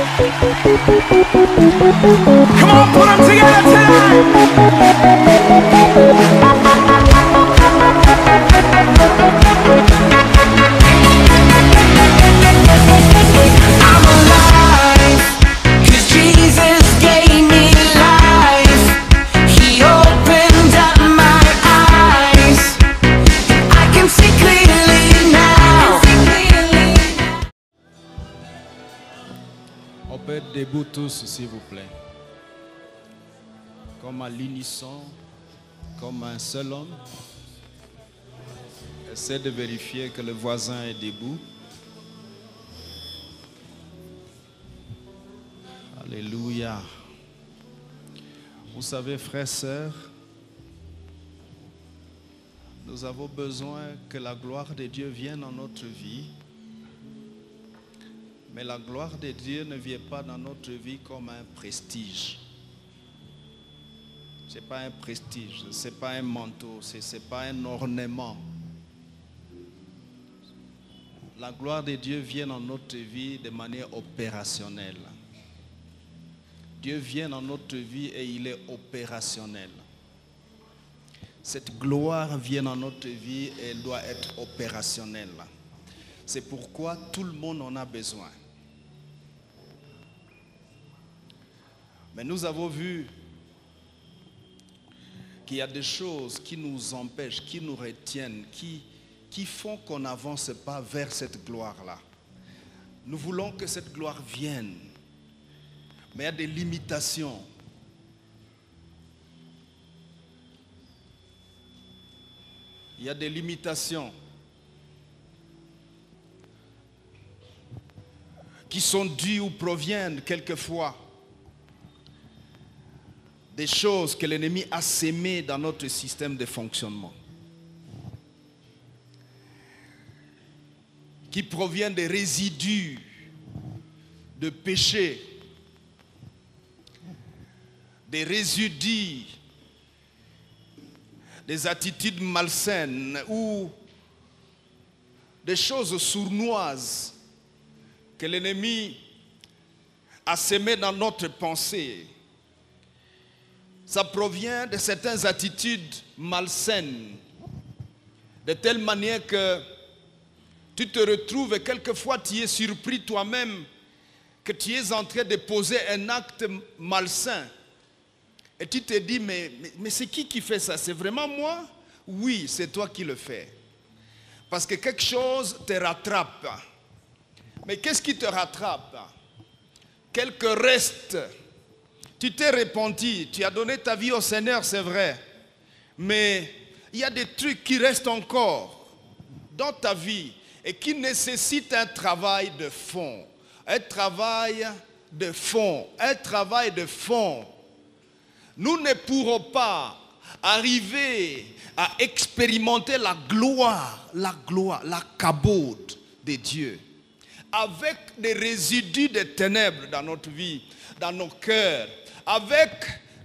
Come on, put them together tonight. I'm alive, 'cause Jesus gave me life. He opened up my eyes. I can see clearly now. On peut être debout tous, s'il vous plaît. Comme à l'unisson, comme un seul homme. Essaie de vérifier que le voisin est debout. Alléluia. Vous savez, frères et sœurs, nous avons besoin que la gloire de Dieu vienne dans notre vie. Mais la gloire de Dieu ne vient pas dans notre vie comme un prestige. Ce n'est pas un prestige, ce n'est pas un manteau, ce n'est pas un ornement. La gloire de Dieu vient dans notre vie de manière opérationnelle. Dieu vient dans notre vie et il est opérationnel. Cette gloire vient dans notre vie et elle doit être opérationnelle. C'est pourquoi tout le monde en a besoin. Mais nous avons vu qu'il y a des choses qui nous empêchent, qui nous retiennent, qui font qu'on n'avance pas vers cette gloire-là. Nous voulons que cette gloire vienne. Mais il y a des limitations. Il y a des limitations qui sont dues ou proviennent quelquefois des choses que l'ennemi a sémées dans notre système de fonctionnement, qui proviennent des résidus de péché, des résidus, des attitudes malsaines ou des choses sournoises que l'ennemi a sémées dans notre pensée. Ça provient de certaines attitudes malsaines, de telle manière que tu te retrouves et quelquefois tu es surpris toi-même que tu es en train de poser un acte malsain. Et tu te dis, mais c'est qui fait ça? C'est vraiment moi? Oui, c'est toi qui le fais. Parce que quelque chose te rattrape. Mais qu'est-ce qui te rattrape? Quelques restes. Tu t'es repenti, tu as donné ta vie au Seigneur, c'est vrai. Mais il y a des trucs qui restent encore dans ta vie et qui nécessitent un travail de fond. Un travail de fond. Un travail de fond. Nous ne pourrons pas arriver à expérimenter la gloire, la kabod de Dieu avec des résidus de ténèbres dans notre vie, dans nos cœurs, avec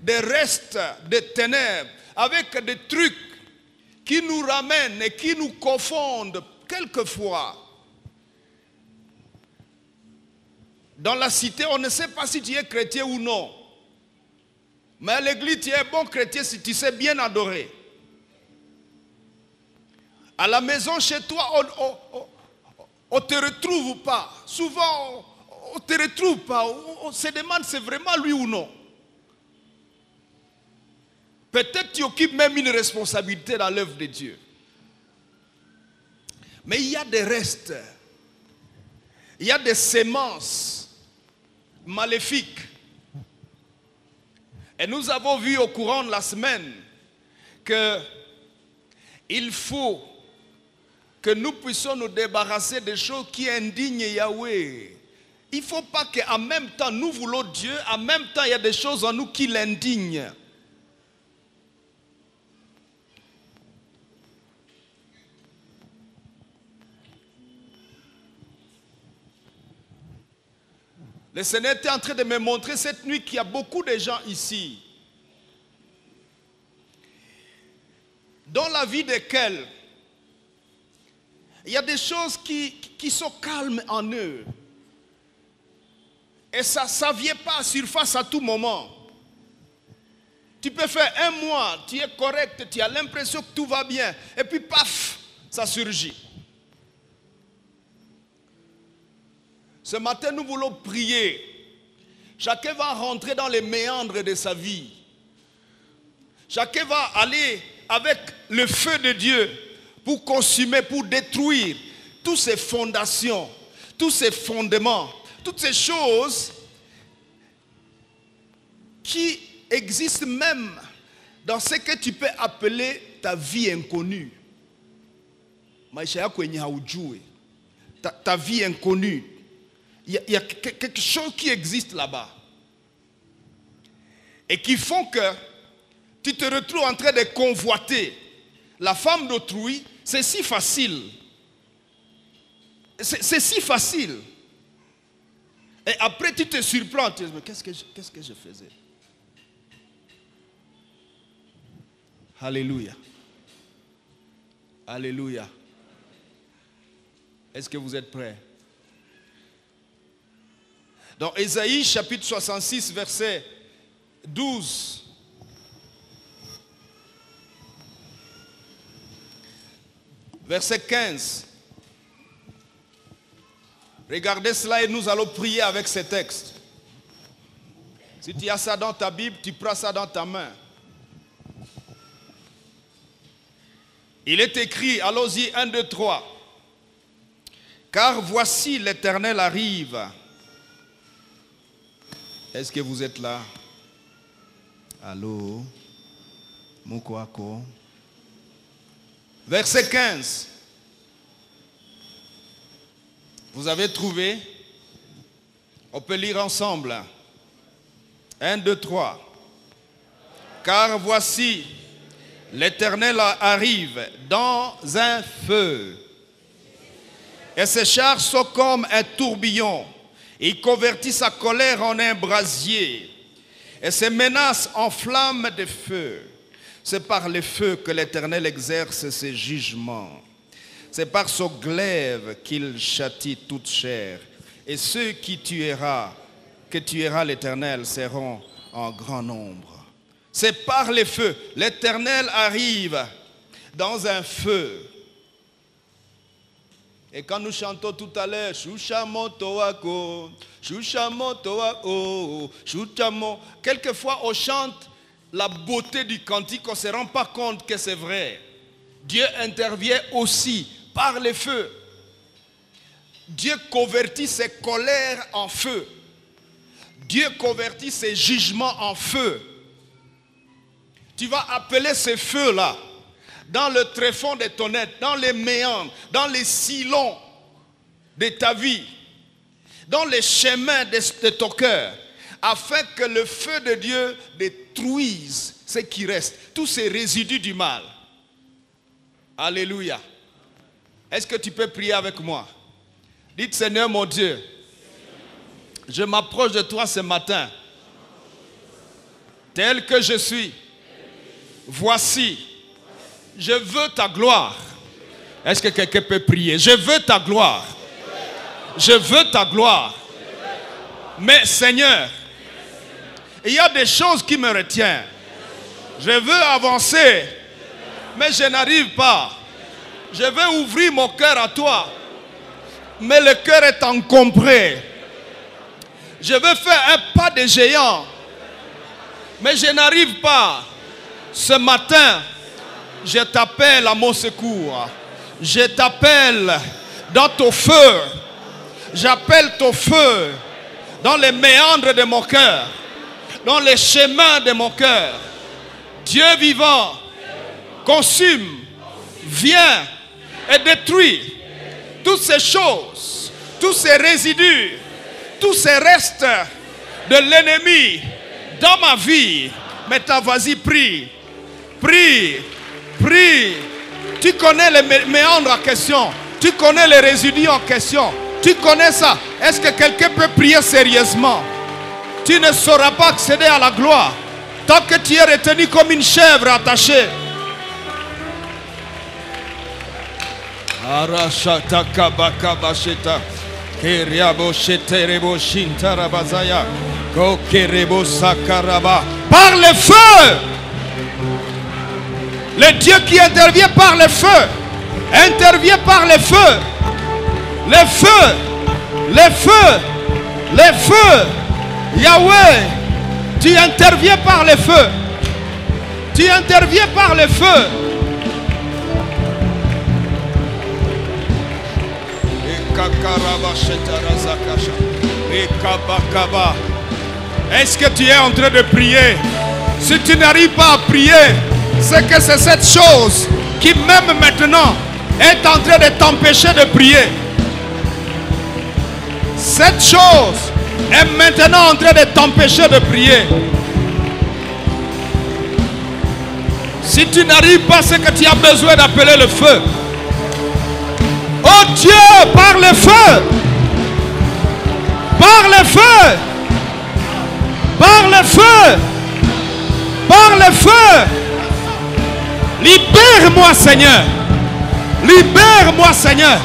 des restes de ténèbres, avec des trucs qui nous ramènent et qui nous confondent quelquefois. Dans la cité, on ne sait pas si tu es chrétien ou non. Mais à l'église, tu es un bon chrétien si tu sais bien adorer. À la maison, chez toi, on ne te retrouve pas. Souvent, on ne te retrouve pas. On se demande si c'est vraiment lui ou non. Peut-être tu occupes même une responsabilité dans l'œuvre de Dieu. Mais il y a des restes. Il y a des semences maléfiques. Et nous avons vu au courant de la semaine qu'il faut que nous puissions nous débarrasser des choses qui indignent Yahweh. Il ne faut pas qu'en même temps nous voulons Dieu, en même temps il y a des choses en nous qui l'indignent. Le Seigneur était en train de me montrer cette nuit qu'il y a beaucoup de gens ici, dans la vie desquels il y a des choses qui sont calmes en eux. Et ça ne vient pas à surface à tout moment. Tu peux faire un mois, tu es correct, tu as l'impression que tout va bien. Et puis paf, ça surgit. Ce matin, nous voulons prier. Chacun va rentrer dans les méandres de sa vie. Chacun va aller avec le feu de Dieu pour consumer, pour détruire toutes ces fondations, tous ces fondements, toutes ces choses qui existent même dans ce que tu peux appeler ta vie inconnue. Ta vie inconnue. Il y a quelque chose qui existe là-bas. Et qui font que tu te retrouves en train de convoiter la femme d'autrui. C'est si facile. C'est si facile. Et après tu te surprends. Tu te dis, mais qu'est-ce que je faisais? Alléluia. Alléluia. Est-ce que vous êtes prêts? Dans Ésaïe chapitre 66 verset 12. Verset 15. Regardez cela et nous allons prier avec ce texte. Si tu as ça dans ta Bible, tu prends ça dans ta main. Il est écrit, allons-y, 1, 2, 3. Car voici l'Éternel arrive. Est-ce que vous êtes là? Allô? Mukwako. Verset 15. Vous avez trouvé? On peut lire ensemble. 1, 2, 3. Car voici, l'Éternel arrive dans un feu. Et ses chars sont comme un tourbillon. Il convertit sa colère en un brasier. Et ses menaces en flammes de feu. C'est par le feu que l'Éternel exerce ses jugements. C'est par son glaive qu'il châtie toute chair. Et ceux que tuera l'Éternel seront en grand nombre. C'est par le feu. L'Éternel arrive dans un feu. Et quand nous chantons tout à l'heure, quelquefois on chante la beauté du cantique, on ne se rend pas compte que c'est vrai. Dieu intervient aussi par le feu. Dieu convertit ses colères en feu. Dieu convertit ses jugements en feu. Tu vas appeler ces feux-là dans le tréfonds de ton être, dans les méandres, dans les sillons de ta vie, dans les chemins de ton cœur, afin que le feu de Dieu détruise ce qui reste, tous ces résidus du mal. Alléluia. Est-ce que tu peux prier avec moi? Dites, Seigneur mon Dieu, je m'approche de toi ce matin, tel que je suis. Voici, je veux ta gloire. Est-ce que quelqu'un peut prier? Je veux ta gloire. Je veux ta gloire. Mais Seigneur, il y a des choses qui me retiennent. Je veux avancer, mais je n'arrive pas. Je veux ouvrir mon cœur à toi, mais le cœur est encombré. Je veux faire un pas de géant, mais je n'arrive pas. Ce matin, je t'appelle à mon secours. Je t'appelle dans ton feu. J'appelle ton feu dans les méandres de mon cœur, dans les chemins de mon cœur. Dieu vivant, consume, viens et détruit toutes ces choses, tous ces résidus, tous ces restes de l'ennemi dans ma vie. Maintenant, vas-y, prie. Prie. Prie. Tu connais les méandres en question. Tu connais les résidus en question. Tu connais ça. Est-ce que quelqu'un peut prier sérieusement? Tu ne sauras pas accéder à la gloire tant que tu es retenu comme une chèvre attachée. Par le feu. Le Dieu qui intervient par le feu. Intervient par le feu. Le feu. Le feu. Le feu. Yahweh. Tu interviens par le feu. Tu interviens par le feu. Est-ce que tu es en train de prier? Si tu n'arrives pas à prier, c'est que c'est cette chose qui même maintenant est en train de t'empêcher de prier. Cette chose est maintenant en train de t'empêcher de prier. Si tu n'arrives pas, c'est que tu as besoin d'appeler le feu. Oh Dieu, par le feu. Par le feu. Par le feu. Par le feu. Libère-moi, Seigneur. Libère-moi, Seigneur.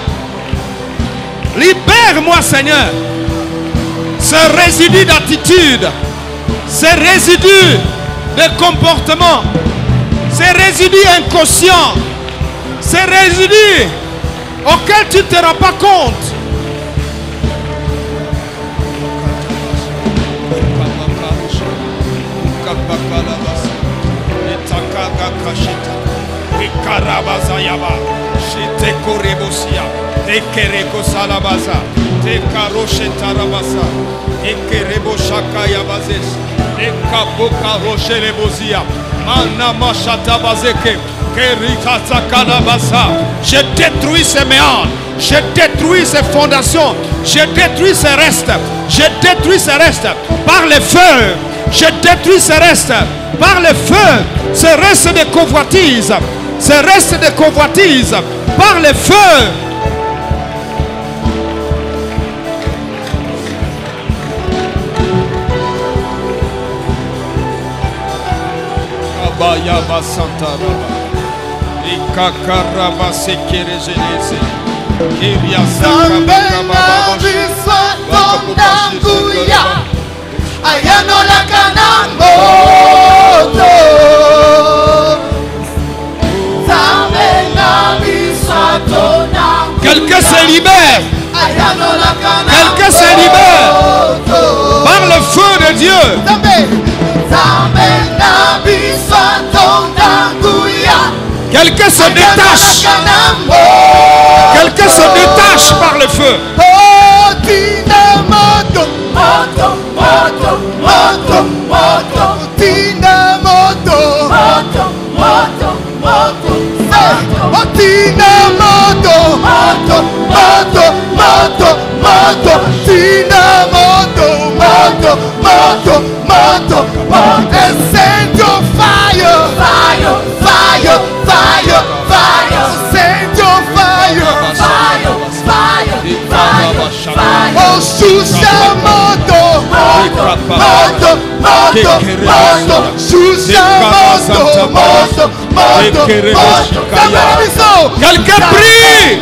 Libère-moi, Seigneur. Ce résidu d'attitude, ce résidu de comportement, ces résidus inconscients, ces résidus auxquels tu ne te rends pas compte. Je détruis ces méandres, je détruis ces fondations, je détruis ces restes, je détruis ces restes par le feu, je détruis ces restes par le feu, ces restes de convoitise, ces restes de convoitise par le feu. Yaba Santa Raba, Ikakaraba Sekerejenese, Kiria Santa Ayano la kanamboto, quelqu'un se libère. Quelqu'un se libère par le feu de Dieu. Quelqu'un se détache. Quelqu'un se détache par le feu. Send your fire, fire, fire, fire, fire. Send your fire, fire, fire, fire, fire. Oh, Susa moto, moto, moto, moto, moto. Susa moto, moto, moto, moto. Quelqu'un prie.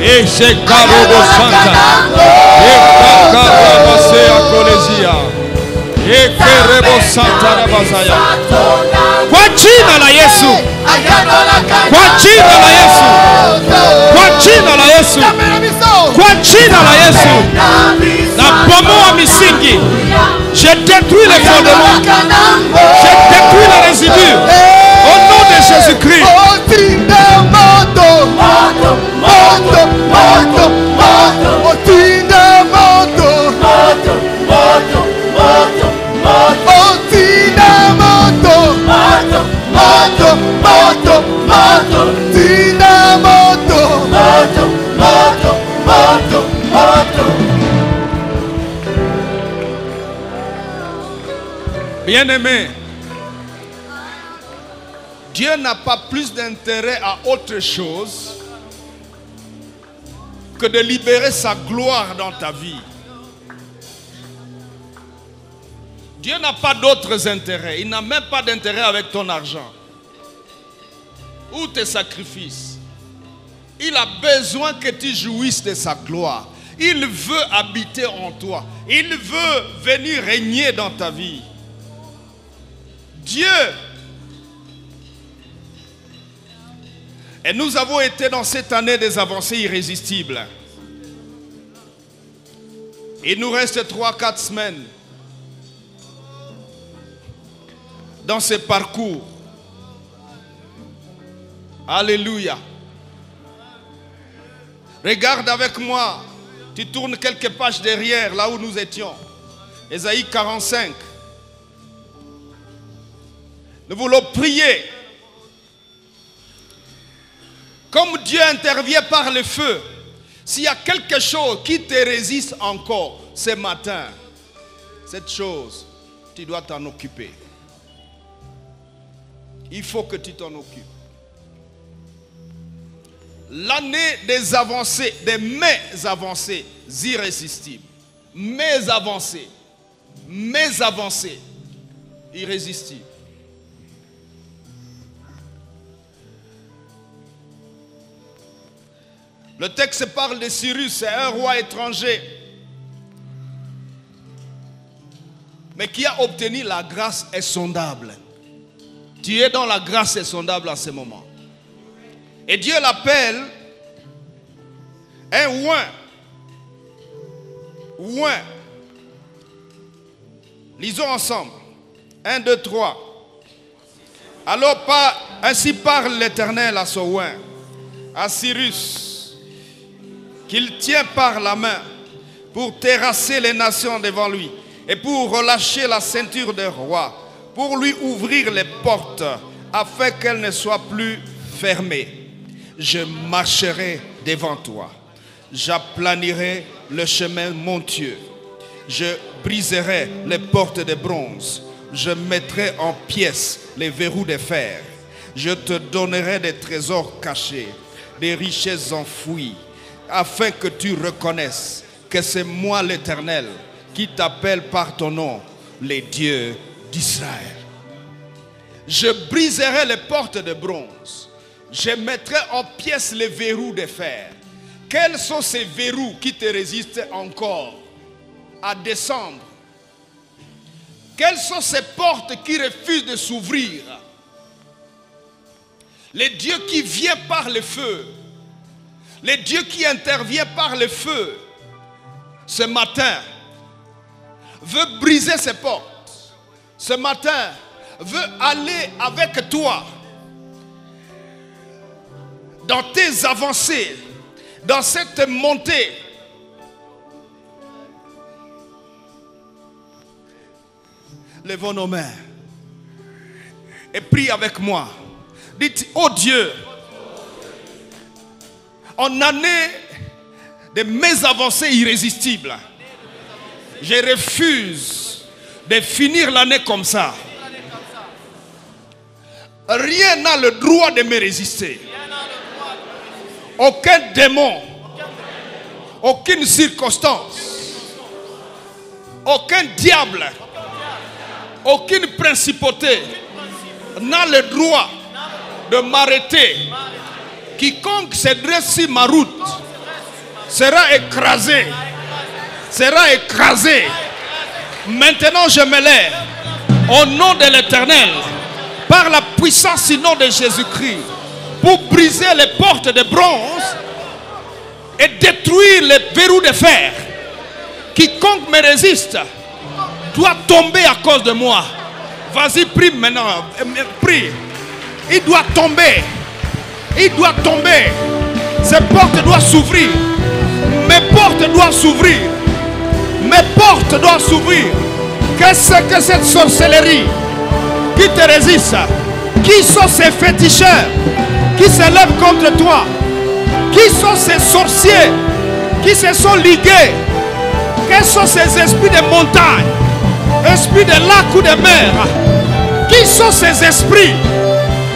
Et c'est Karobo Santa. Et Kakarabase Akolesia. Et Kerebo Santa Rabazaya. Kwa jina la Yesu. Kwa jina la Yesu. Kwa jina la Yesu. Kwa jina la Yesu. Na bomoa misingi. Je détruis les fondements. Je détruis les résidus. Au nom de Jésus-Christ. Bien-aimé, Dieu n'a pas plus d'intérêt à autre chose que de libérer sa gloire dans ta vie. Dieu n'a pas d'autres intérêts. Il n'a même pas d'intérêt avec ton argent ou tes sacrifices. Il a besoin que tu jouisses de sa gloire. Il veut habiter en toi. Il veut venir régner dans ta vie. Dieu. Et nous avons été dans cette année des avancées irrésistibles. Il nous reste 3-4 semaines dans ce parcours. Alléluia. Regarde avec moi. Tu tournes quelques pages derrière, là où nous étions. Ésaïe 45. Nous voulons prier. Comme Dieu intervient par le feu, s'il y a quelque chose qui te résiste encore ce matin, cette chose, tu dois t'en occuper. Il faut que tu t'en occupes. L'année des avancées, des mes avancées irrésistibles. Mes avancées irrésistibles. Le texte parle de Cyrus, c'est un roi étranger, mais qui a obtenu la grâce insondable. Tu es dans la grâce insondable à ce moment. Et Dieu l'appelle un oint. Lisons ensemble. 1, 2, 3. Alors ainsi parle l'Éternel à son oint, à Cyrus, qu'il tient par la main pour terrasser les nations devant lui et pour relâcher la ceinture des rois, pour lui ouvrir les portes afin qu'elles ne soient plus fermées. Je marcherai devant toi. J'aplanirai le chemin montueux. Je briserai les portes de bronze. Je mettrai en pièces les verrous de fer. Je te donnerai des trésors cachés, des richesses enfouies, afin que tu reconnaisses que c'est moi l'Éternel qui t'appelle par ton nom, les dieux d'Israël. Je briserai les portes de bronze. Je mettrai en pièces les verrous de fer. Quels sont ces verrous qui te résistent encore à descendre? Quelles sont ces portes qui refusent de s'ouvrir? Les dieux qui viennent par le feu, les dieux qui interviennent par le feu, ce matin, veut briser ces portes. Ce matin, veut aller avec toi dans tes avancées, dans cette montée. Levons nos mains et prie avec moi. Dites, oh Dieu, en année de mes avancées irrésistibles, je refuse de finir l'année comme ça. Rien n'a le droit de me résister. Aucun démon, aucune circonstance, aucun diable, aucune principauté n'a le droit de m'arrêter. Quiconque se dresse sur ma route sera écrasé. Sera écrasé. Maintenant je me lève au nom de l'Éternel, par la puissance du nom de Jésus-Christ, pour briser les portes de bronze et détruire les verrous de fer. Quiconque me résiste doit tomber à cause de moi. Vas-y, prie maintenant. Prie. Il doit tomber. Il doit tomber. Ces portes doivent s'ouvrir. Mes portes doivent s'ouvrir. Mes portes doivent s'ouvrir. Qu'est-ce que cette sorcellerie qui te résiste? Qui sont ces féticheurs qui se lèvent contre toi? Qui sont ces sorciers qui se sont ligués? Quels sont ces esprits de montagne, esprits de lac ou de mer? Qui sont ces esprits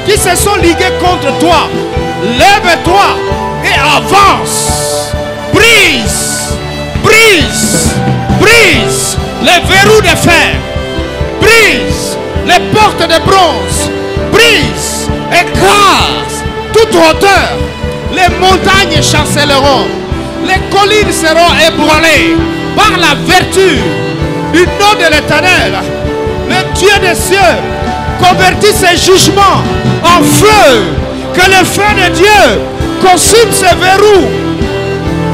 qui se sont ligués contre toi? Lève-toi et avance. Brise, brise, brise les verrous de fer. Brise les portes de bronze. Brise, écrase toute hauteur. Les montagnes chancelleront. Les collines seront ébranlées par la vertu du nom de l'Éternel. Le Dieu des cieux convertit ses jugements en feu. Que le feu de Dieu consume ces verrous.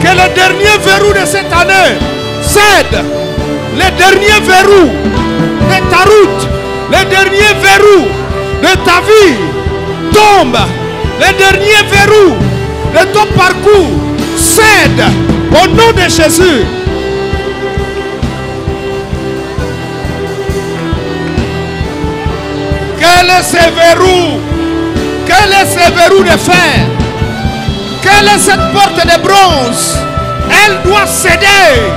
Que le dernier verrou de cette année cède. Le dernier verrou de ta route, le dernier verrou de ta vie tombe. Le dernier verrou de ton parcours cède au nom de Jésus. Quel est ce verrou? Quel est ce verrou de fer? Quelle est cette porte de bronze? Elle doit céder.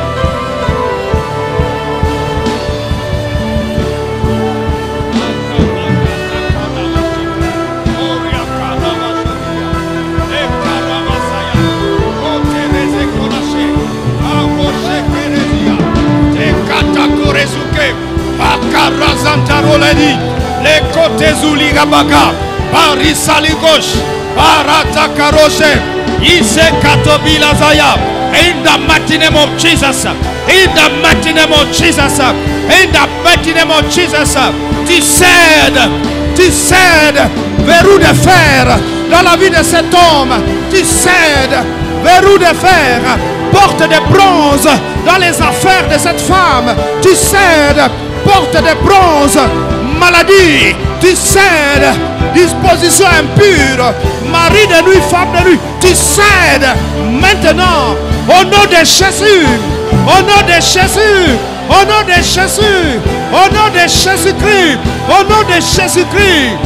Les côtés Zuligabaga, Paris Saligos, Barata Karoshe, Ise Katobila Zaya, in the mighty name of Jesus, in the mighty name of Jesus, in the mighty name of Jesus, tu cèdes, verrou de fer dans la vie de cet homme, tu cèdes, verrou de fer, porte de bronze dans les affaires de cette femme, tu cèdes, porte de bronze, maladie, tu cèdes, disposition impure, mari de nuit, femme de nuit, tu cèdes maintenant au nom de Jésus, au nom de Jésus, au nom de Jésus, au nom de Jésus-Christ, au nom de Jésus-Christ.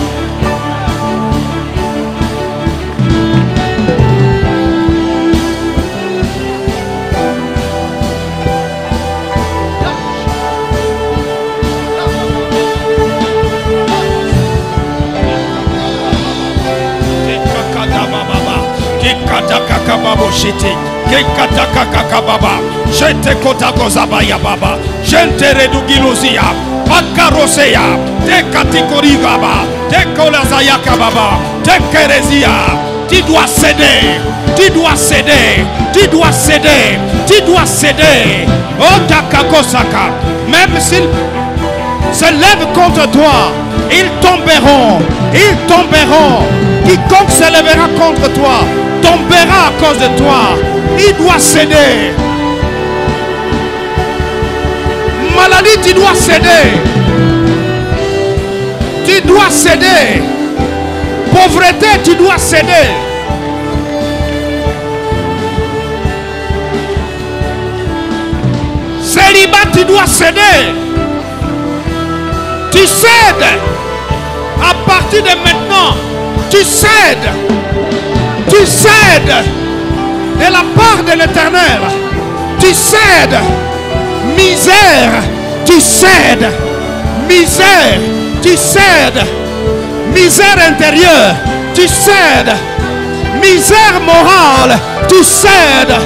Gente kotakozabaya baba, gente redugiluzia, pakaroseya, te katikoriga te kolazayaka baba, te kerezia. Tu dois céder, tu dois céder, tu dois céder, tu dois céder. Oh takakosaka, même s'ils se lèvent contre toi, ils tomberont, ils tomberont. Quiconque se lèvera contre toi tombera à cause de toi. Il doit céder. Maladie, tu dois céder. Tu dois céder. Pauvreté, tu dois céder. Célibat, tu dois céder. Tu cèdes. À partir de maintenant, tu cèdes. Tu cèdes de la part de l'Éternel. Tu cèdes. Misère, tu cèdes. Misère, tu cèdes. Misère intérieure, tu cèdes. Misère morale, tu cèdes.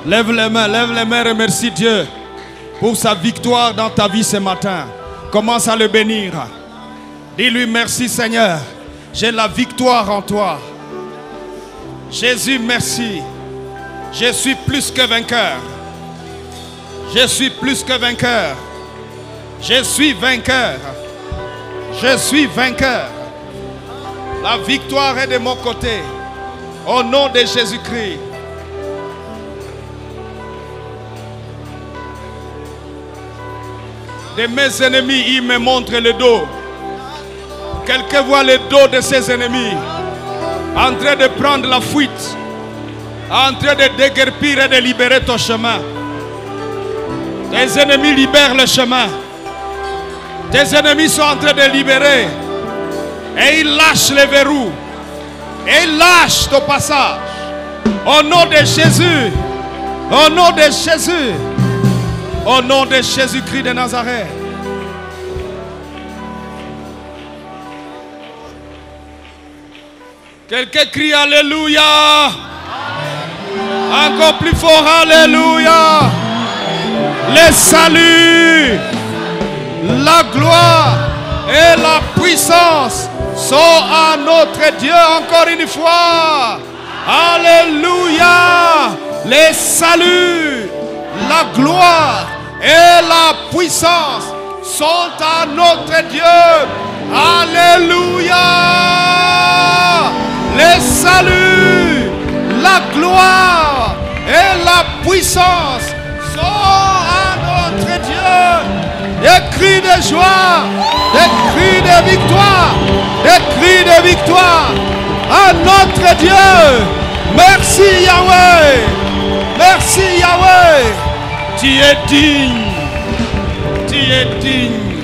Lève les mains, remercie Dieu pour sa victoire dans ta vie ce matin. Commence à le bénir. Dis-lui merci Seigneur, j'ai la victoire en toi. Jésus, merci. Je suis plus que vainqueur. Je suis plus que vainqueur. Je suis vainqueur. Je suis vainqueur. La victoire est de mon côté. Au nom de Jésus-Christ. De mes ennemis, ils me montrent le dos. Quelqu'un voit le dos de ses ennemis. En train de prendre la fuite. En train de déguerpir et de libérer ton chemin. Tes ennemis libèrent le chemin. Tes ennemis sont en train de libérer. Et il lâche les verrous. Et il lâche ton passage. Au nom de Jésus, Au nom de Jésus. Au nom de Jésus-Christ de Nazareth. Quelqu'un crie Alléluia. Encore plus fort, Alléluia. Le salut, la gloire et la puissance sont à notre Dieu encore une fois. Alléluia. Le salut, la gloire et la puissance sont à notre Dieu. Alléluia. Le salut, la gloire et la puissance sont à notre Dieu. Des cris de joie, des cris de victoire, des cris de victoire à notre Dieu. Merci Yahweh. Merci Yahweh. Tu es digne. Tu es digne.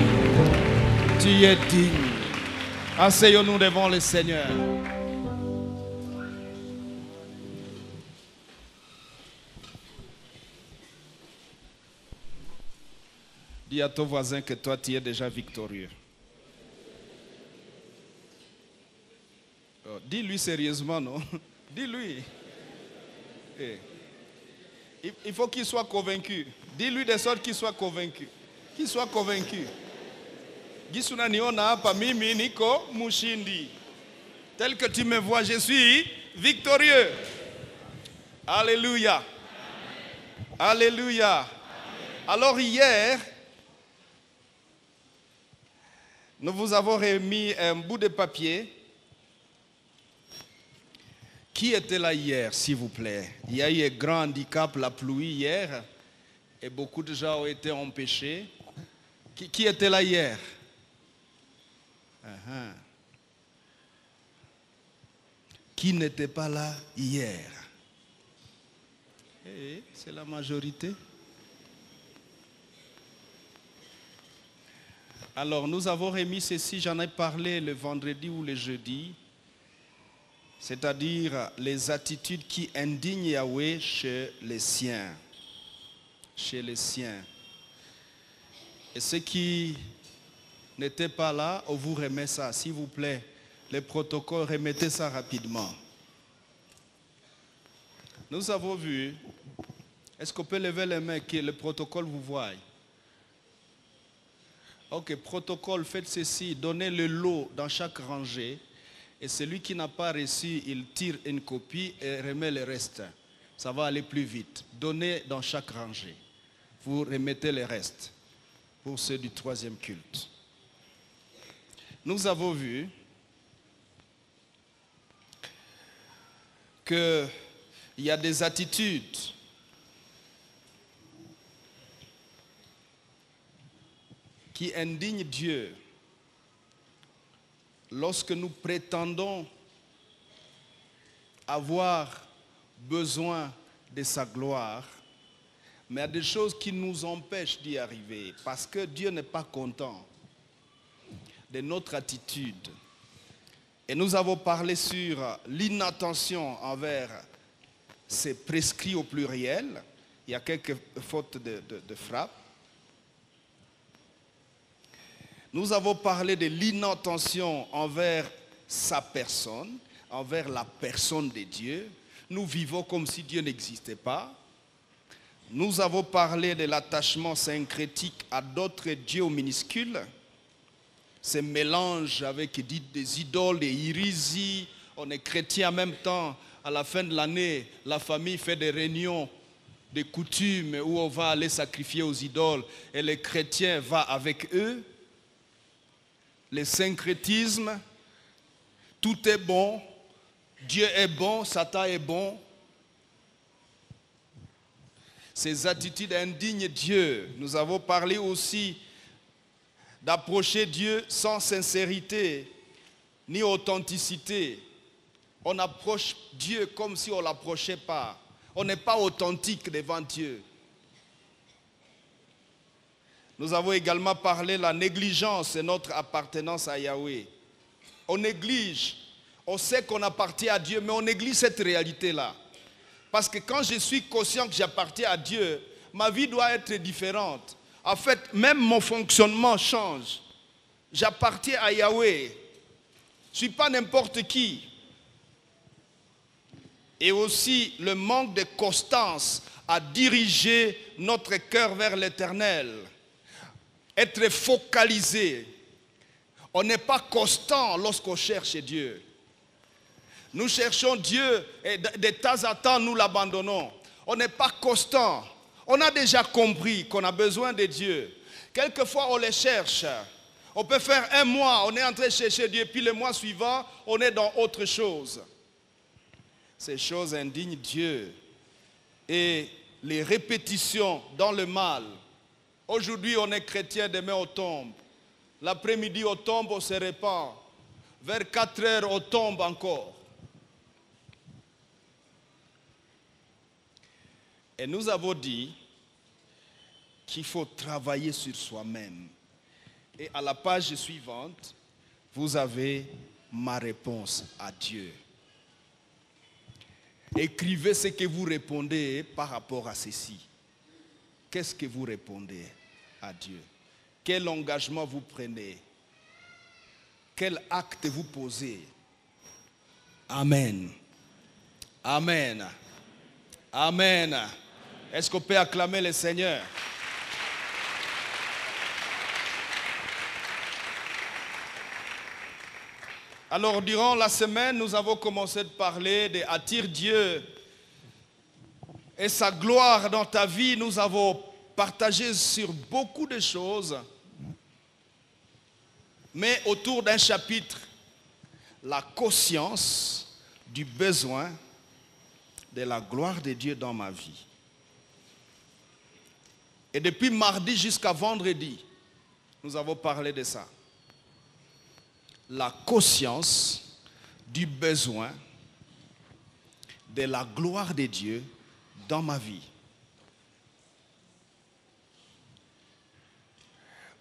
Tu es digne. Asseyons-nous devant le Seigneur. Dis à ton voisin que toi, tu es déjà victorieux. Oh, dis-lui sérieusement, non? Dis-lui. Il faut qu'il soit convaincu. Dis-lui de sorte qu'il soit convaincu. Qu'il soit convaincu. Gisuna niona pa mimi niko mushindi. Tel que tu me vois, je suis victorieux. Alléluia. Alléluia. Alors hier, nous vous avons remis un bout de papier. Qui était là hier, s'il vous plaît? Il y a eu un grand handicap, la pluie hier, et beaucoup de gens ont été empêchés. Qui était là hier? Qui n'était pas là hier? C'est la majorité. Alors, nous avons remis ceci, j'en ai parlé le vendredi ou le jeudi, c'est-à-dire les attitudes qui indignent Yahweh chez les siens. Chez les siens. Et ceux qui n'étaient pas là, on vous remet ça, s'il vous plaît. Les protocoles, remettez ça rapidement. Nous avons vu, est-ce qu'on peut lever les mains que le protocole vous voie? Ok, protocole, faites ceci, donnez le lot dans chaque rangée. Et celui qui n'a pas reçu, il tire une copie et remet le reste. Ça va aller plus vite. Donnez dans chaque rangée. Vous remettez le reste pour ceux du troisième culte. Nous avons vu qu'il y a des attitudes qui indignent Dieu lorsque nous prétendons avoir besoin de sa gloire, mais il y a des choses qui nous empêchent d'y arriver parce que Dieu n'est pas content de notre attitude. Et nous avons parlé sur l'inattention envers ces prescrits au pluriel. Il y a quelques fautes de frappe. Nous avons parlé de l'inattention envers sa personne, envers la personne de Dieu. Nous vivons comme si Dieu n'existait pas. Nous avons parlé de l'attachement syncrétique à d'autres dieux minuscules. Ce mélange avec des idoles, des hérésies. On est chrétien en même temps. À la fin de l'année, la famille fait des réunions, des coutumes où on va aller sacrifier aux idoles. Et les chrétiens vont avec eux. Le syncrétisme, tout est bon, Dieu est bon, Satan est bon. Ces attitudes indignent Dieu. Nous avons parlé aussi d'approcher Dieu sans sincérité ni authenticité. On approche Dieu comme si on ne l'approchait pas. On n'est pas authentique devant Dieu. Nous avons également parlé de la négligence et notre appartenance à Yahweh. On néglige, on sait qu'on appartient à Dieu, mais on néglige cette réalité-là. Parce que quand je suis conscient que j'appartiens à Dieu, ma vie doit être différente. En fait, même mon fonctionnement change. J'appartiens à Yahweh. Je ne suis pas n'importe qui. Et aussi le manque de constance à diriger notre cœur vers l'Éternel. Être focalisé. On n'est pas constant lorsqu'on cherche Dieu. Nous cherchons Dieu et de temps en temps nous l'abandonnons. On n'est pas constant. On a déjà compris qu'on a besoin de Dieu. Quelquefois on les cherche. On peut faire un mois, on est en train de chercher Dieu, puis le mois suivant, on est dans autre chose. Ces choses indignent Dieu. Et les répétitions dans le mal. Aujourd'hui on est chrétien, demain on tombe. L'après-midi on tombe, on se répand. Vers 4 heures on tombe encore. Et nous avons dit qu'il faut travailler sur soi-même. Et à la page suivante, vous avez ma réponse à Dieu. Écrivez ce que vous répondez par rapport à ceci. Qu'est-ce que vous répondez à Dieu? Quel engagement vous prenez? Quel acte vous posez? Amen. Amen. Amen. Est-ce qu'on peut acclamer le Seigneur? Alors, durant la semaine, nous avons commencé de parler de attire Dieu et sa gloire dans ta vie. Nous avons partagé sur beaucoup de choses, mais autour d'un chapitre, la conscience du besoin de la gloire de Dieu dans ma vie. Et depuis mardi jusqu'à vendredi, nous avons parlé de ça. La conscience du besoin de la gloire de Dieu dans ma vie.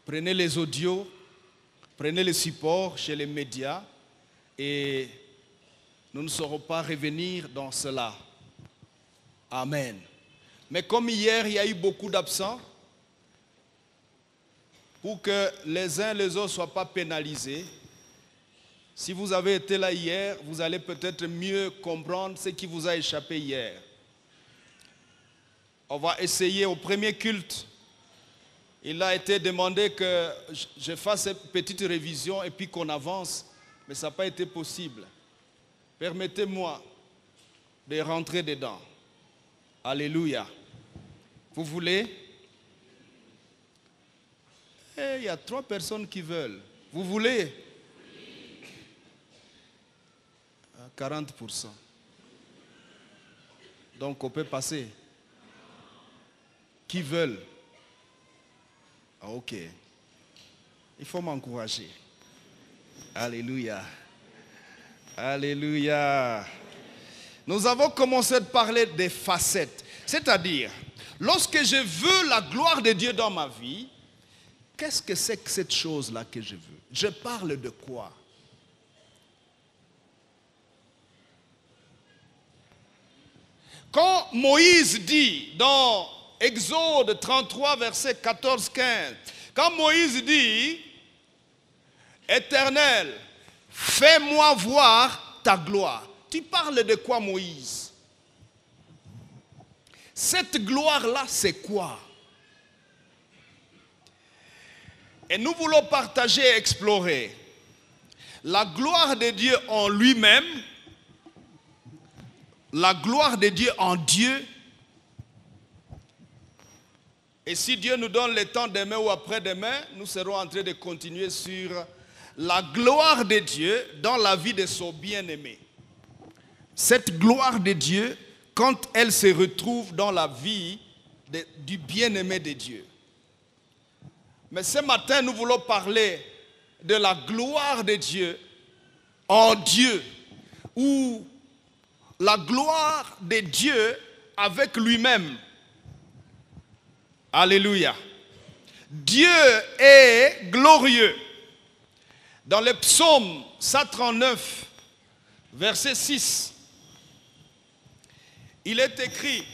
Prenez les audios, prenez les supports chez les médias et nous ne saurons pas revenir dans cela. Amen. Mais comme hier, il y a eu beaucoup d'absents, pour que les uns et les autres ne soient pas pénalisés, si vous avez été là hier, vous allez peut-être mieux comprendre ce qui vous a échappé hier. On va essayer au premier culte. Il a été demandé que je fasse une petite révision et puis qu'on avance, mais ça n'a pas été possible. Permettez-moi de rentrer dedans. Alléluia. Vous voulez? Il y a 3 personnes qui veulent. Vous voulez? 40%. Donc on peut passer. Qui veulent? Ah, ok. Il faut m'encourager. Alléluia. Alléluia. Nous avons commencé à parler des facettes. C'est-à-dire, lorsque je veux la gloire de Dieu dans ma vie, qu'est-ce que c'est que cette chose-là que je veux? Je parle de quoi? Quand Moïse dit dans Exode 33, verset 14-15, quand Moïse dit, Éternel, fais-moi voir ta gloire. Tu parles de quoi, Moïse? Cette gloire-là, c'est quoi? Et nous voulons partager et explorer la gloire de Dieu en lui-même, la gloire de Dieu en Dieu. Et si Dieu nous donne le temps demain ou après-demain, nous serons en train de continuer sur la gloire de Dieu dans la vie de son bien-aimé. Cette gloire de Dieu, quand elle se retrouve dans la vie du bien-aimé de Dieu. Mais ce matin, nous voulons parler de la gloire de Dieu en Dieu, ou la gloire de Dieu avec lui-même. Alléluia. Dieu est glorieux. Dans le psaume 139, verset 6, Il est écrit,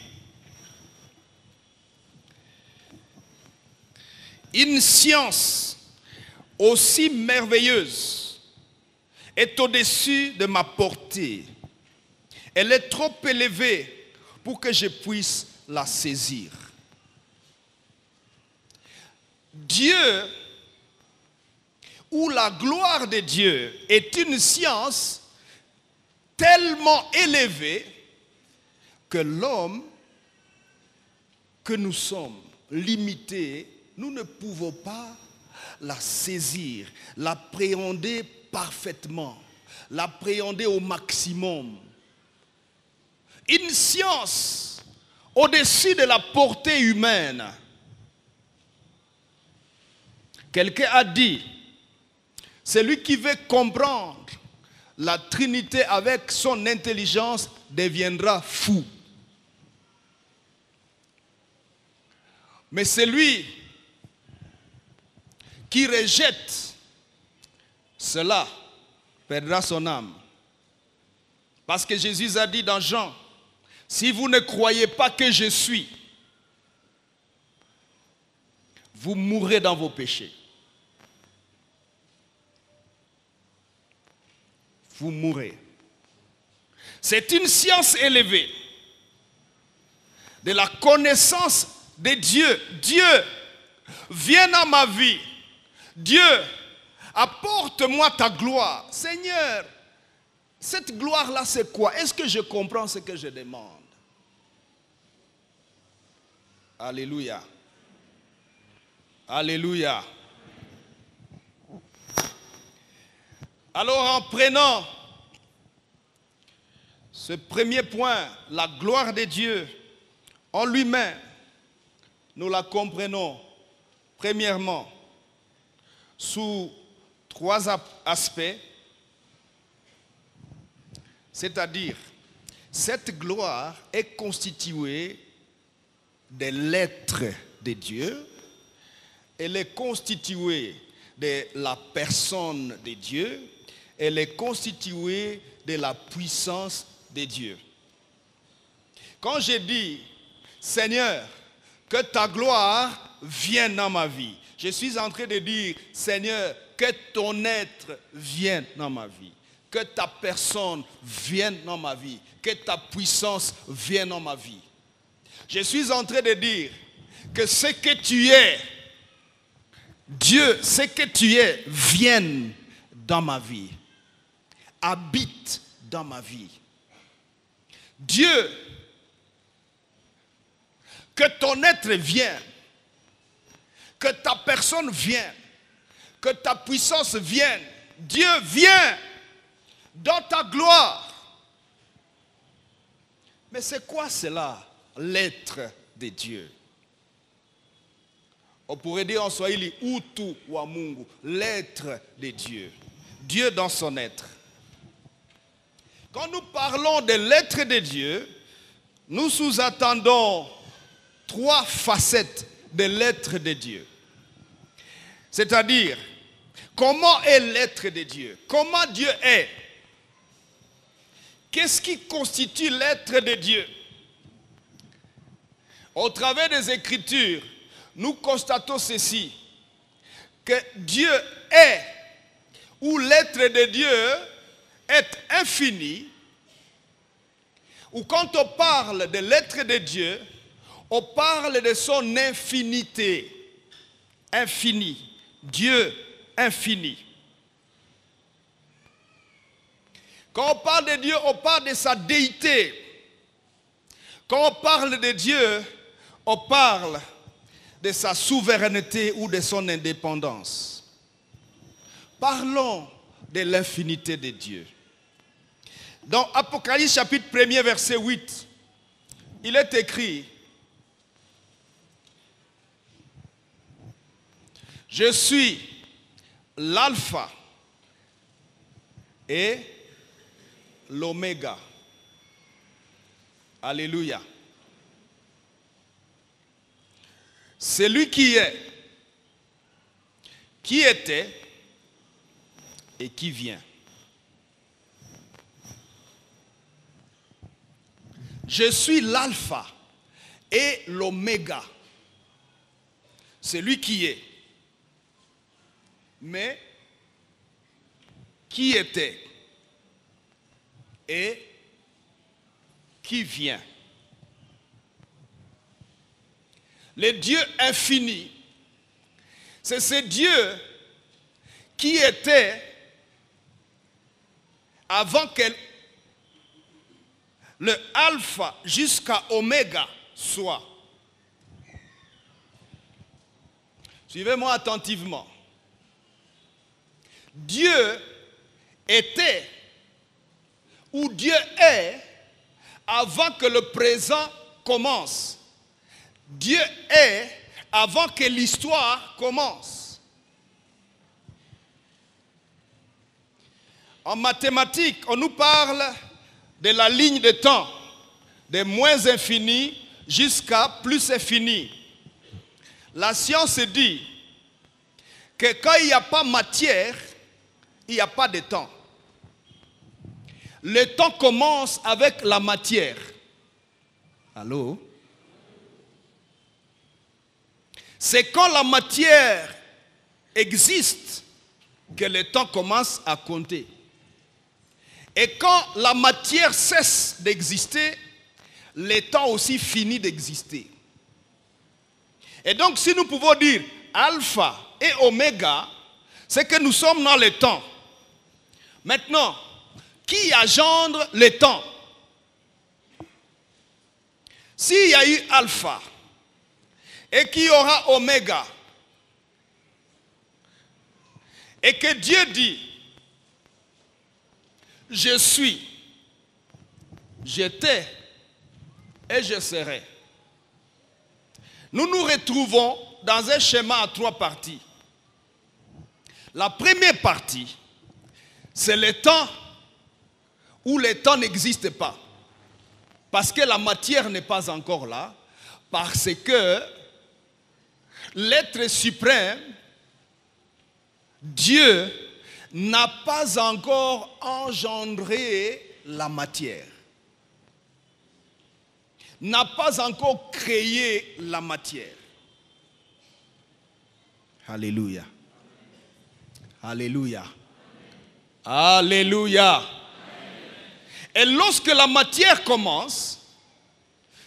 une science aussi merveilleuse est au-dessus de ma portée. Elle est trop élevée pour que je puisse la saisir. Dieu, ou la gloire de Dieu, est une science tellement élevée que l'homme que nous sommes, limités, nous ne pouvons pas la saisir, l'appréhender parfaitement, l'appréhender au maximum. Une science au-dessus de la portée humaine. Quelqu'un a dit, celui qui veut comprendre la Trinité avec son intelligence deviendra fou. Mais celui qui rejette cela perdra son âme. Parce que Jésus a dit dans Jean, si vous ne croyez pas que je suis, vous mourrez dans vos péchés. Vous mourrez. C'est une science élevée de la connaissance de Dieu. Dieu, viens dans ma vie. Dieu, apporte-moi ta gloire. Seigneur, cette gloire-là, c'est quoi? Est-ce que je comprends ce que je demande? Alléluia. Alléluia. Alors en prenant ce premier point, la gloire de Dieu en lui-même, nous la comprenons premièrement sous trois aspects, c'est-à-dire cette gloire est constituée de l'être de Dieu, elle est constituée de la personne de Dieu, elle est constituée de la puissance de Dieu. Quand je dis, Seigneur, que ta gloire vienne dans ma vie, je suis en train de dire, Seigneur, que ton être vienne dans ma vie, que ta personne vienne dans ma vie, que ta puissance vienne dans ma vie. Je suis en train de dire que ce que tu es, Dieu, ce que tu es, vienne dans ma vie, habite dans ma vie. Dieu, que ton être vienne, que ta personne vienne, que ta puissance vienne. Dieu, viens dans ta gloire. Mais c'est quoi cela, l'être de Dieu? On pourrait dire en Swahili, utu wa Mungu, l'être de Dieu. Dieu dans son être. Quand nous parlons de l'être de Dieu, nous sous-attendons trois facettes de l'être de Dieu. C'est-à-dire, comment est l'être de Dieu? Comment Dieu est? Qu'est-ce qui constitue l'être de Dieu? Au travers des Écritures, nous constatons ceci, que Dieu est, ou l'être de Dieu est infini, ou quand on parle de l'être de Dieu, on parle de son infinité. Infini. Dieu infini. Quand on parle de Dieu, on parle de sa déité. Quand on parle de Dieu, on parle de sa souveraineté ou de son indépendance. Parlons de l'infinité de Dieu. Dans Apocalypse chapitre 1er verset 8, il est écrit, je suis l'alpha et l'oméga. Alléluia. Celui qui est, qui était et qui vient. Je suis l'alpha et l'oméga. Celui qui est. Mais qui était et qui vient. Le Dieu infini, c'est ce Dieu qui était avant que le alpha jusqu'à oméga soit. Suivez-moi attentivement. Dieu était ou Dieu est avant que le présent commence. Dieu est avant que l'histoire commence. En mathématiques, on nous parle de la ligne de temps, de moins infini jusqu'à plus infini. La science dit que quand il n'y a pas matière, il n'y a pas de temps. Le temps commence avec la matière. Allô? C'est quand la matière existe que le temps commence à compter. Et quand la matière cesse d'exister, le temps aussi finit d'exister. Et donc si nous pouvons dire alpha et oméga, c'est que nous sommes dans le temps. Maintenant, qui engendre le temps? S'il y a eu alpha et qu'il y aura oméga, et que Dieu dit, je suis, j'étais et je serai. Nous nous retrouvons dans un schéma à 3 parties. La première partie, c'est le temps où le temps n'existe pas. Parce que la matière n'est pas encore là. Parce que l'être suprême, Dieu, n'a pas encore engendré la matière. N'a pas encore créé la matière. Alléluia. Alléluia. Alléluia. Et lorsque la matière commence,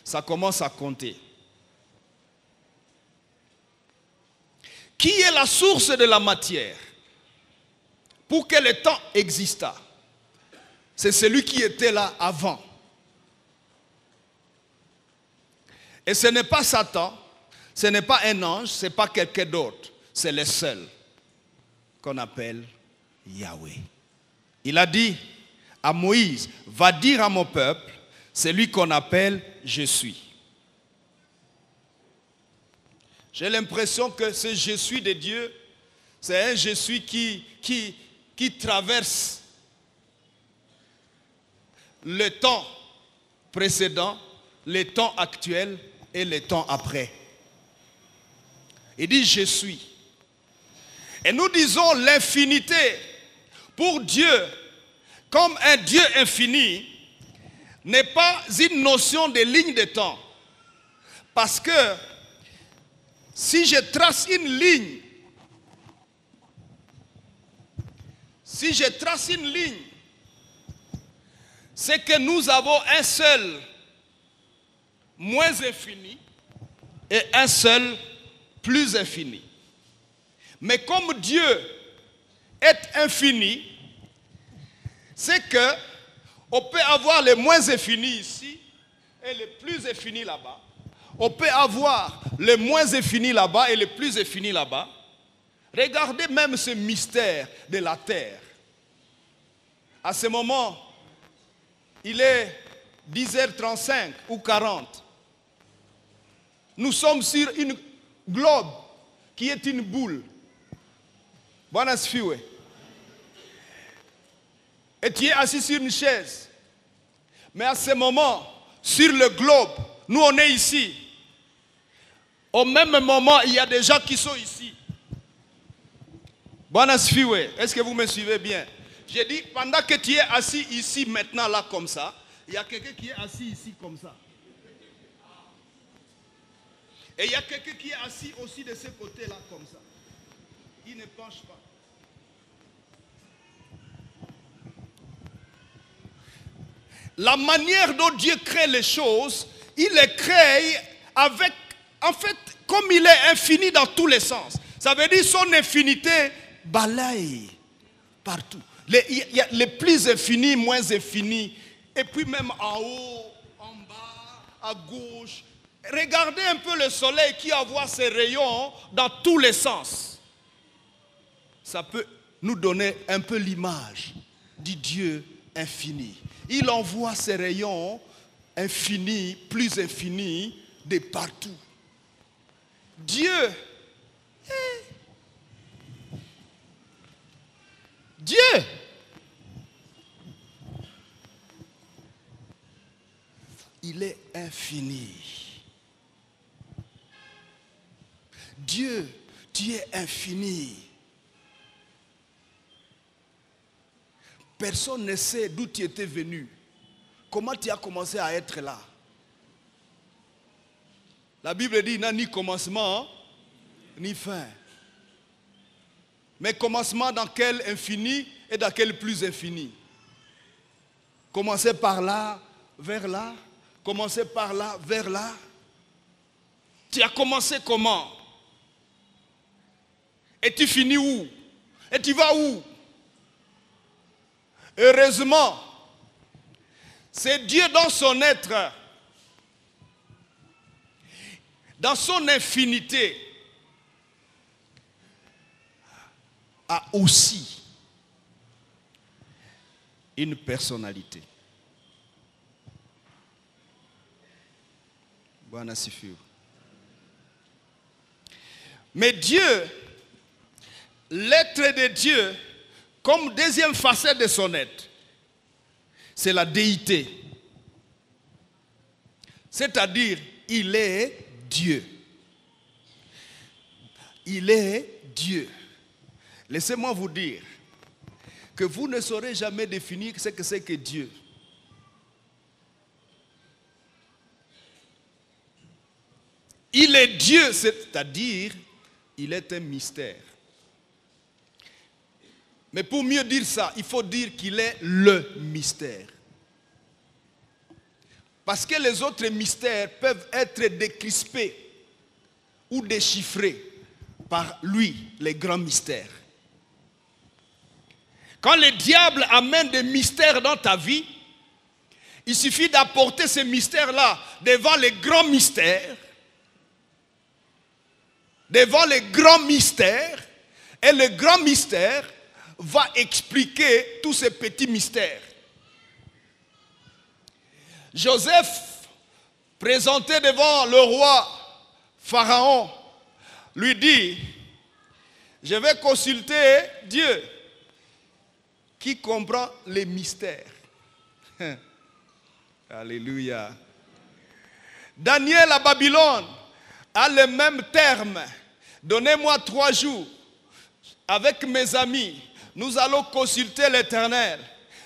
ça commence à compter. Qui est la source de la matière? Pour que le temps exista. C'est celui qui était là avant. Et ce n'est pas Satan, ce n'est pas un ange, ce n'est pas quelqu'un d'autre. C'est le seul qu'on appelle Yahweh. Il a dit à Moïse, va dire à mon peuple, c'est lui qu'on appelle je suis. J'ai l'impression que ce je suis de Dieu, c'est un je suis qui traverse le temps précédent, le temps actuel et le temps après. Il dit je suis. Et nous disons l'infinité pour Dieu, comme un Dieu infini, n'est pas une notion de ligne de temps. Parce que si je trace une ligne, c'est que nous avons un seul moins infini et un seul plus infini. Mais comme Dieu est infini, c'est que on peut avoir le moins infini ici et le plus infini là-bas. On peut avoir le moins infini là-bas et le plus infini là-bas. Regardez même ce mystère de la terre. À ce moment, il est 10h35 ou 40. Nous sommes sur une globe qui est une boule. Bwana sifiwe. Et tu es assis sur une chaise. Mais à ce moment, sur le globe, nous on est ici. Au même moment, il y a des gens qui sont ici. Bwana sifiwe. Est-ce que vous me suivez bien? J'ai dit, pendant que tu es assis ici, maintenant, là, comme ça, il y a quelqu'un qui est assis ici comme ça. Et il y a quelqu'un qui est assis aussi de ce côté-là comme ça. Il ne penche pas. La manière dont Dieu crée les choses, il les crée avec, en fait, comme il est infini dans tous les sens. Ça veut dire son infinité balaye partout. Il y a les plus infinis, moins infinis, et puis même en haut, en bas, à gauche. Regardez un peu le soleil qui envoie ses rayons dans tous les sens. Ça peut nous donner un peu l'image du Dieu infini. Il envoie ses rayons infinis, plus infinis, de partout. Dieu, il est infini. Dieu, tu es infini. Personne ne sait d'où tu étais venu. Comment tu as commencé à être là. La Bible dit, il n'a ni commencement, ni fin. Mais commencement dans quel infini et dans quel plus infini? Commencer par là, vers là. Commencer par là, vers là. Tu as commencé comment? Et tu finis où? Et tu vas où? Heureusement, c'est Dieu dans son être, dans son infinité, a aussi une personnalité. Bwana sifiwe. Mais Dieu, l'être de Dieu, comme deuxième facette de son être, c'est la déité. C'est-à-dire, il est Dieu. Il est Dieu. Laissez-moi vous dire que vous ne saurez jamais définir ce que c'est que Dieu. Il est Dieu, c'est-à-dire, il est un mystère. Mais pour mieux dire ça, il faut dire qu'il est le mystère. Parce que les autres mystères peuvent être décrispés ou déchiffrés par lui, les grands mystères. Quand le diable amène des mystères dans ta vie, il suffit d'apporter ces mystères-là devant les grands mystères, devant les grands mystères, et le grand mystère va expliquer tous ces petits mystères. Joseph, présenté devant le roi Pharaon, lui dit, je vais consulter Dieu qui comprend les mystères. Alléluia. Daniel à Babylone a le même terme. Donnez-moi 3 jours avec mes amis. Nous allons consulter l'Éternel.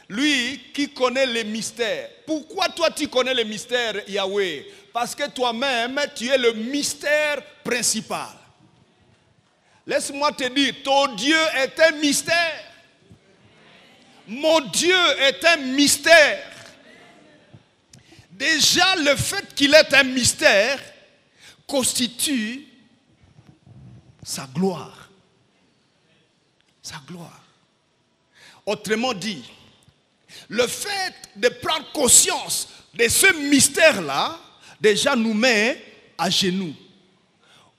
Lui qui connaît les mystères. Pourquoi toi tu connais les mystères, Yahweh? Parce que toi-même, tu es le mystère principal. Laisse-moi te dire, ton Dieu est un mystère. Mon Dieu est un mystère. Déjà, le fait qu'il est un mystère constitue sa gloire. Sa gloire. Autrement dit, le fait de prendre conscience de ce mystère-là, déjà nous met à genoux.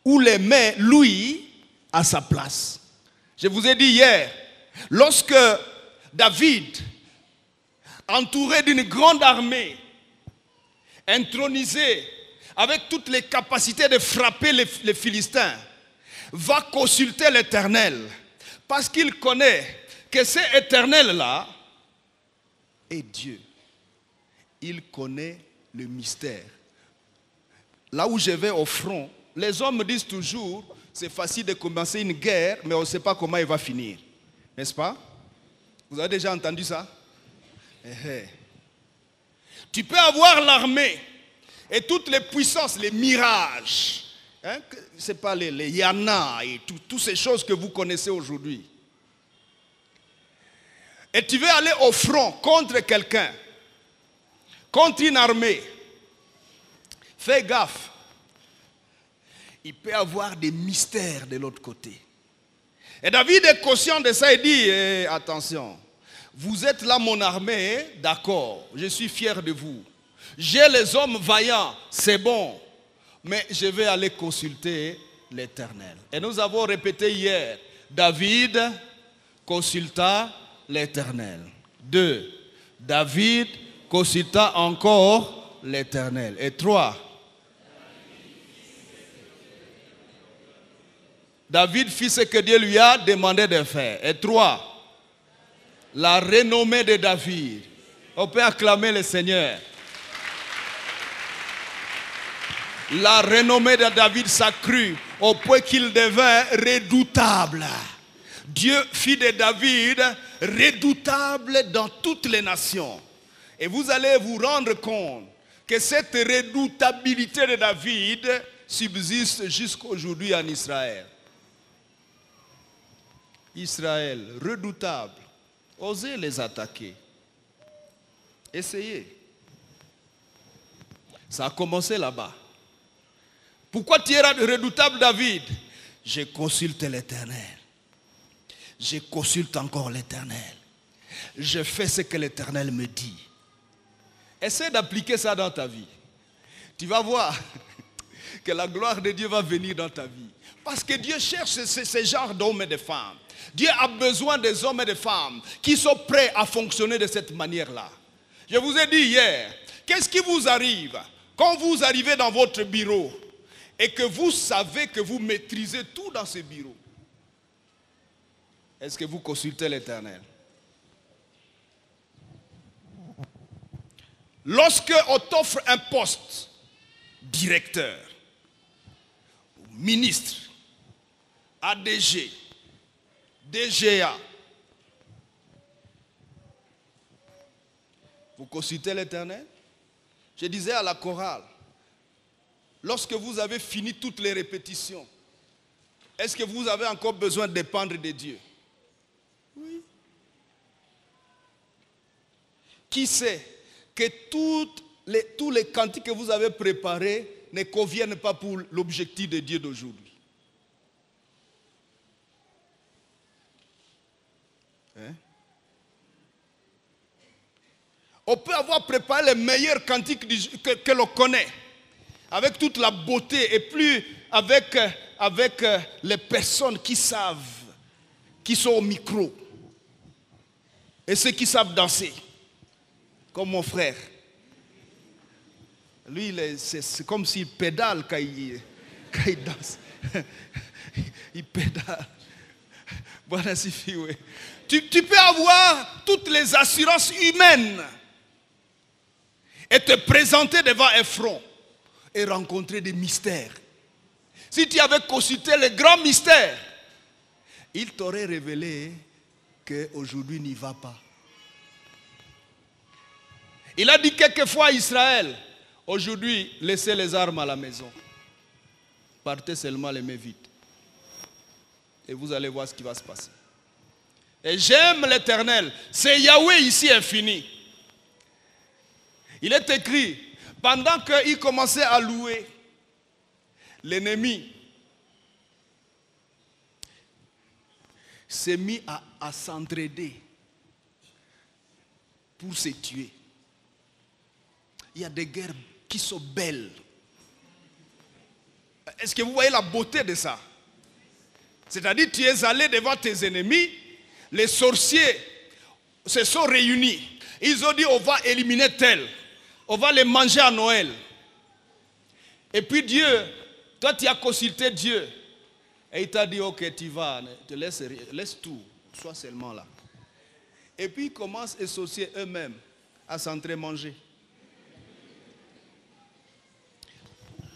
Ou les met, lui, à sa place. Je vous ai dit hier, lorsque David, entouré d'une grande armée, intronisé, avec toutes les capacités de frapper les Philistins, va consulter l'Éternel, parce qu'il connaît que cet Éternel-là est Dieu. Il connaît le mystère. Là où je vais au front, les hommes me disent toujours, c'est facile de commencer une guerre, mais on ne sait pas comment elle va finir. N'est-ce pas? Vous avez déjà entendu ça? Tu peux avoir l'armée et toutes les puissances, les mirages. Hein, ce n'est pas les Yana et toutes ces choses que vous connaissez aujourd'hui. Et tu veux aller au front contre quelqu'un, contre une armée. Fais gaffe. Il peut y avoir des mystères de l'autre côté. Et David est conscient de ça et dit, attention, vous êtes là mon armée, d'accord, je suis fier de vous. J'ai les hommes vaillants, c'est bon, mais je vais aller consulter l'Éternel. Et nous avons répété hier, David consulta l'Éternel. 2, David consulta encore l'Éternel. Et 3, David fit ce que Dieu lui a demandé de faire. Et 3, la renommée de David. On peut acclamer le Seigneur. La renommée de David s'accrut au point qu'il devint redoutable. Dieu fit de David redoutable dans toutes les nations. Et vous allez vous rendre compte que cette redoutabilité de David subsiste jusqu'aujourd'hui en Israël. Israël, redoutable. Osez les attaquer. Essayez. Ça a commencé là-bas. Pourquoi tu es redoutable, David? Je consulte l'Éternel. Je consulte encore l'Éternel. Je fais ce que l'Éternel me dit. Essaie d'appliquer ça dans ta vie. Tu vas voir que la gloire de Dieu va venir dans ta vie. Parce que Dieu cherche ce genre d'hommes et de femmes. Dieu a besoin des hommes et des femmes qui sont prêts à fonctionner de cette manière-là. Je vous ai dit hier, qu'est-ce qui vous arrive quand vous arrivez dans votre bureau et que vous savez que vous maîtrisez tout dans ce bureau? Est-ce que vous consultez l'Éternel? Lorsque on t'offre un poste, directeur, ministre, ADG, DGA, vous consultez l'Éternel? Je disais à la chorale, lorsque vous avez fini toutes les répétitions, est-ce que vous avez encore besoin de dépendre de Dieu? Oui. Qui sait que tous les cantiques que vous avez préparés ne conviennent pas pour l'objectif de Dieu d'aujourd'hui? Hein? On peut avoir préparé les meilleurs cantiques que l'on connaît, avec toute la beauté, et plus avec les personnes qui savent, qui sont au micro, et ceux qui savent danser, comme mon frère. Lui, c'est comme s'il pédale quand il danse. Il pédale. Voilà, suffit, oui. Tu peux avoir toutes les assurances humaines et te présenter devant un front et rencontrer des mystères. Si tu avais consulté les grands mystères, il t'aurait révélé qu'aujourd'hui n'y va pas. Il a dit quelquefois à Israël, aujourd'hui, laissez les armes à la maison. Partez seulement les mains vides. Et vous allez voir ce qui va se passer. Et j'aime l'Éternel. C'est Yahweh ici infini. Il est écrit, pendant qu'il commençait à louer, l'ennemi s'est mis à s'entraider pour se tuer. Il y a des guerres qui sont belles. Est-ce que vous voyez la beauté de ça? C'est-à-dire, tu es allé devant tes ennemis, les sorciers se sont réunis. Ils ont dit, on va éliminer tel. On va les manger à Noël. Et puis Dieu, toi tu as consulté Dieu. Et il t'a dit, ok, tu vas, te laisse tout, sois seulement là. Et puis ils commencent les sorciers eux-mêmes à s'entre-manger.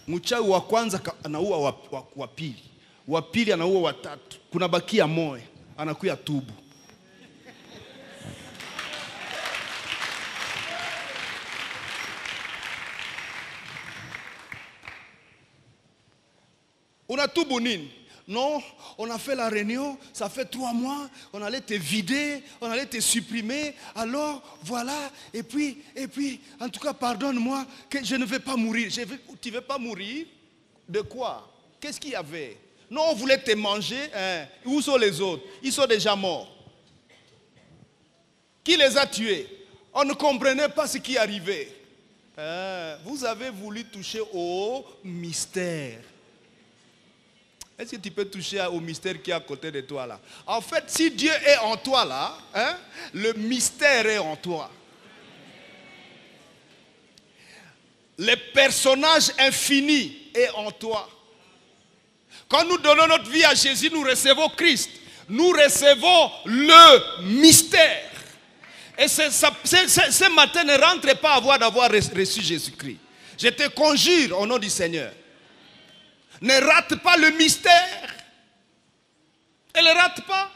Mchawi wa kwanza anaua wa pili. Wa pili anaua wa tatu. Kuna bakia moe, anakuya tubu. On a tout bonine. Non, on a fait la réunion, ça fait 3 mois, on allait te vider, on allait te supprimer, alors voilà, et puis, en tout cas, pardonne-moi, que je ne vais pas mourir. Tu ne veux pas mourir? De quoi? Qu'est-ce qu'il y avait? Non, on voulait te manger, hein. Où sont les autres? Ils sont déjà morts. Qui les a tués? On ne comprenait pas ce qui arrivait. Vous avez voulu toucher au mystère. Est-ce que tu peux toucher au mystère qui est à côté de toi là? En fait, si Dieu est en toi là, hein, le mystère est en toi. Le personnage infini est en toi. Quand nous donnons notre vie à Jésus, nous recevons Christ. Nous recevons le mystère. Et ce matin, ne rentre pas d'avoir reçu Jésus-Christ. Je te conjure au nom du Seigneur. Ne rate pas le mystère. Et ne rate pas.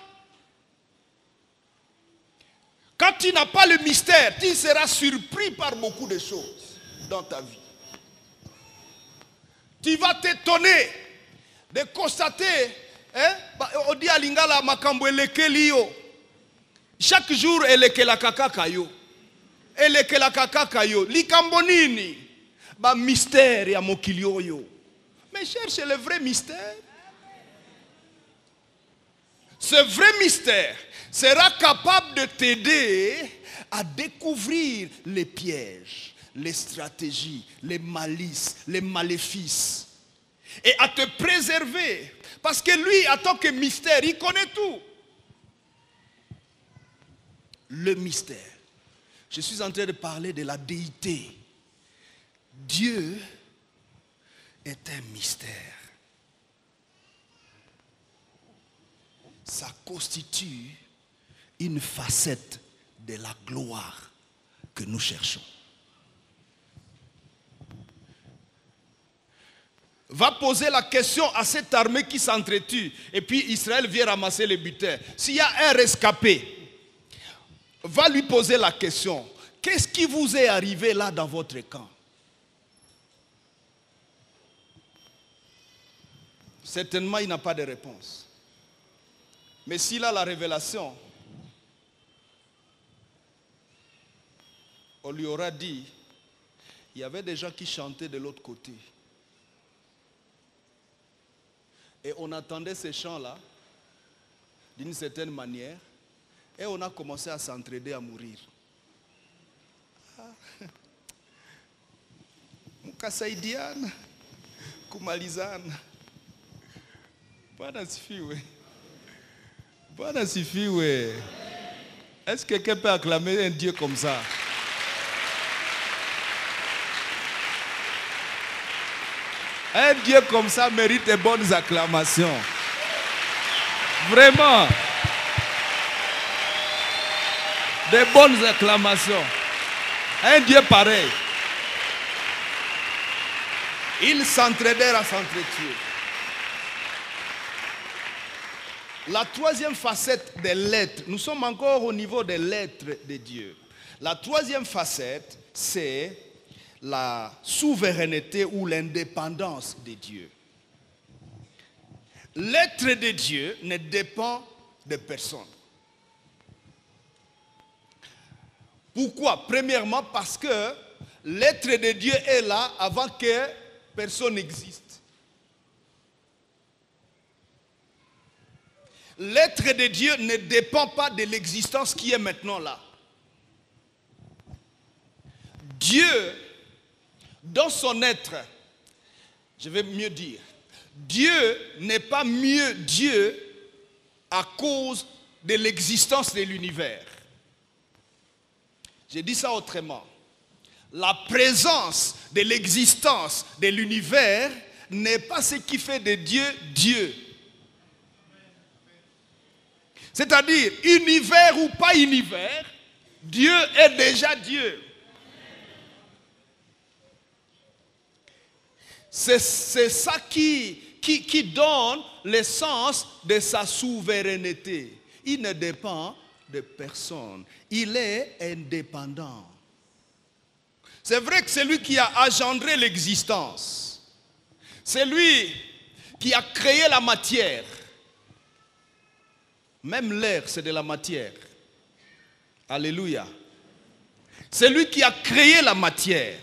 Quand tu n'as pas le mystère, tu seras surpris par beaucoup de choses dans ta vie. Tu vas t'étonner de constater, on dit à Lingala makambo elekeliyo. Chaque jour elekela kakakayo. Elekela kakakayo. Likambo nini? Ba mystère ya mokilioyo. Mais cherche le vrai mystère. Ce vrai mystère sera capable de t'aider à découvrir les pièges, les stratégies, les malices, les maléfices. Et à te préserver. Parce que lui, en tant que mystère, il connaît tout. Le mystère. Je suis en train de parler de la déité. Dieu est un mystère. Ça constitue une facette de la gloire que nous cherchons. Va poser la question à cette armée qui s'entretue et puis Israël vient ramasser les butins. S'il y a un rescapé, va lui poser la question. Qu'est-ce qui vous est arrivé là dans votre camp? Certainement, il n'a pas de réponse. Mais s'il a la révélation, on lui aura dit, il y avait des gens qui chantaient de l'autre côté. Et on attendait ces chants-là, d'une certaine manière, et on a commencé à s'entraider à mourir. Mukasaidiana, kumalizana. Bwana sifiwe. Bwana sifiwe. Est-ce que quelqu'un peut acclamer un Dieu comme ça? Un Dieu comme ça mérite de bonnes acclamations. Vraiment. De bonnes acclamations. Un Dieu pareil. Ils s'entraidèrent à s'entretuer. La troisième facette des lettres, nous sommes encore au niveau des lettres de Dieu. La troisième facette, c'est la souveraineté ou l'indépendance de Dieu. L'être de Dieu ne dépend de personne. Pourquoi? Premièrement, parce que l'être de Dieu est là avant que personne n'existe. L'être de Dieu ne dépend pas de l'existence qui est maintenant là. Dieu, dans son être, je vais mieux dire, Dieu n'est pas mieux Dieu à cause de l'existence de l'univers. Je dis ça autrement. La présence de l'existence de l'univers n'est pas ce qui fait de Dieu Dieu. C'est-à-dire, univers ou pas univers, Dieu est déjà Dieu. C'est ça qui donne le sens de sa souveraineté. Il ne dépend de personne. Il est indépendant. C'est vrai que c'est lui qui a engendré l'existence. C'est lui qui a créé la matière. Même l'air, c'est de la matière. Alléluia. C'est lui qui a créé la matière.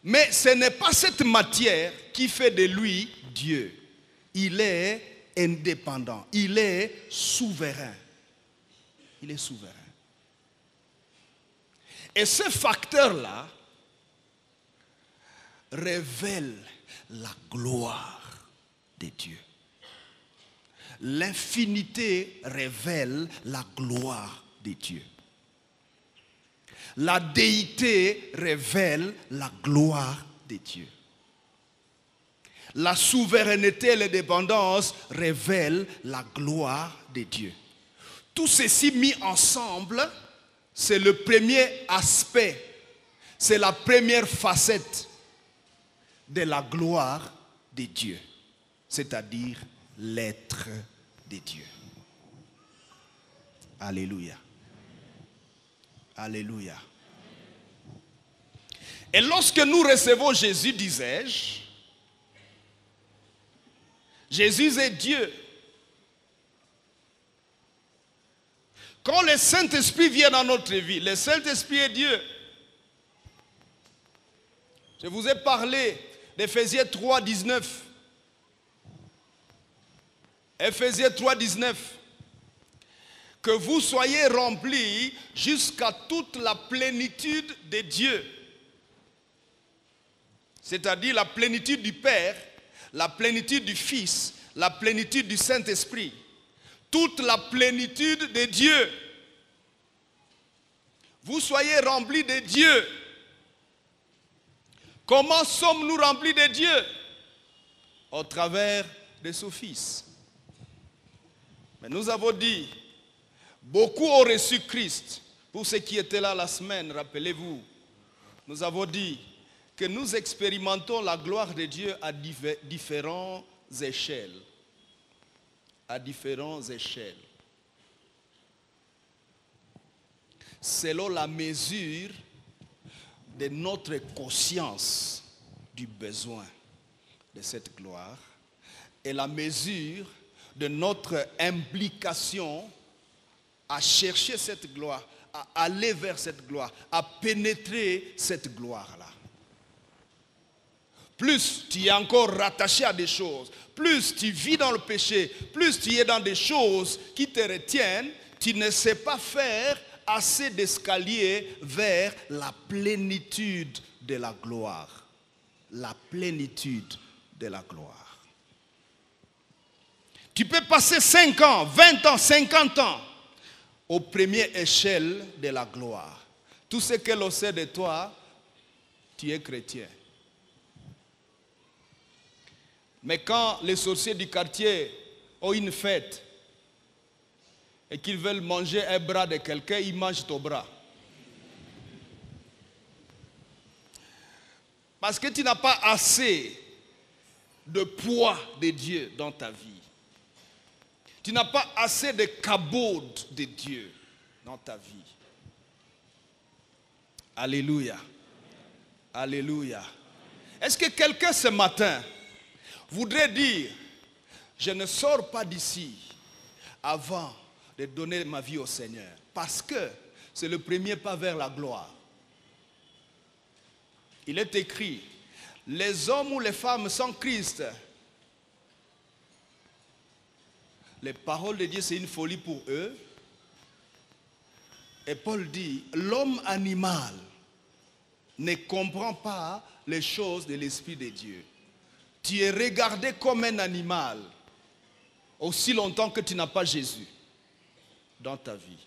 Mais ce n'est pas cette matière qui fait de lui Dieu. Il est indépendant. Il est souverain. Il est souverain. Et ce facteur-là révèle la gloire de Dieu. L'infinité révèle la gloire de Dieu. La déité révèle la gloire de Dieu. La souveraineté et l'indépendance révèlent la gloire de Dieu. Tout ceci mis ensemble, c'est le premier aspect, c'est la première facette de la gloire de Dieu, c'est-à-dire l'être de Dieu. Alléluia. Alléluia. Et lorsque nous recevons Jésus, disais-je, Jésus est Dieu. Quand le Saint-Esprit vient dans notre vie, le Saint-Esprit est Dieu. Je vous ai parlé d'Éphésiens 3, 19. Éphésiens 3, 19. Que vous soyez remplis jusqu'à toute la plénitude de Dieu. C'est-à-dire la plénitude du Père, la plénitude du Fils, la plénitude du Saint-Esprit. Toute la plénitude de Dieu. Vous soyez remplis de Dieu. Comment sommes-nous remplis de Dieu? Au travers de son Fils. Mais nous avons dit, beaucoup ont reçu Christ. Pour ceux qui étaient là la semaine, rappelez-vous, nous avons dit que nous expérimentons la gloire de Dieu à différentes échelles. À différentes échelles. Selon la mesure de notre conscience du besoin de cette gloire et la mesure de notre implication à chercher cette gloire, à aller vers cette gloire, à pénétrer cette gloire-là. Plus tu es encore rattaché à des choses, plus tu vis dans le péché, plus tu es dans des choses qui te retiennent, tu ne sais pas faire assez d'escaliers vers la plénitude de la gloire. La plénitude de la gloire. Tu peux passer 5 ans, 20 ans, 50 ans aux premières échelles de la gloire. Tout ce que l'on sait de toi, tu es chrétien. Mais quand les sorciers du quartier ont une fête et qu'ils veulent manger un bras de quelqu'un, ils mangent ton bras. Parce que tu n'as pas assez de poids de Dieu dans ta vie. Tu n'as pas assez de cabode de Dieu dans ta vie. Alléluia. Alléluia. Est-ce que quelqu'un ce matin voudrait dire, je ne sors pas d'ici avant de donner ma vie au Seigneur, parce que c'est le premier pas vers la gloire. Il est écrit, les hommes ou les femmes sans Christ, les paroles de Dieu c'est une folie pour eux. Et Paul dit, l'homme animal ne comprend pas les choses de l'Esprit de Dieu. Tu es regardé comme un animal aussi longtemps que tu n'as pas Jésus dans ta vie.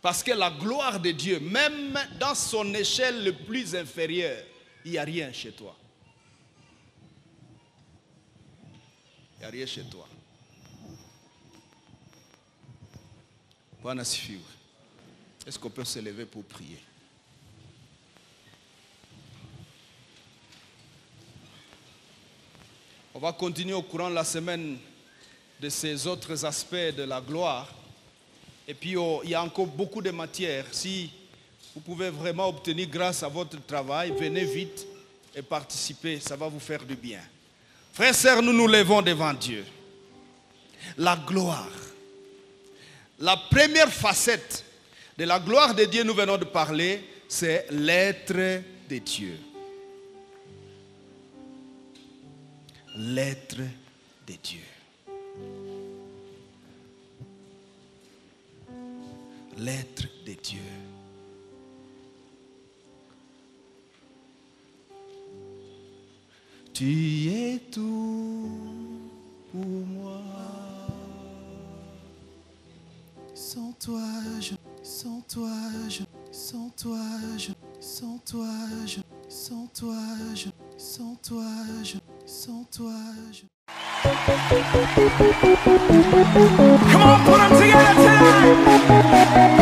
Parce que la gloire de Dieu, même dans son échelle le plus inférieure, il n'y a rien chez toi. Il n'y a rien chez toi. Bwana asifiwe. Est-ce qu'on peut se lever pour prier? On va continuer au courant de la semaine de ces autres aspects de la gloire. Et puis il y a encore beaucoup de matière. Si vous pouvez vraiment obtenir grâce à votre travail, venez vite et participez, ça va vous faire du bien. Frères et sœurs, nous nous levons devant Dieu. La gloire. La première facette de la gloire de Dieu, nous venons de parler, c'est l'être de Dieu. L'être de Dieu. L'être de Dieu. Tu es tout pour moi. Sans toi, sans toi, sans toi, sans toi, sans toi, sans toi, sans toi. Come on, put them together tonight.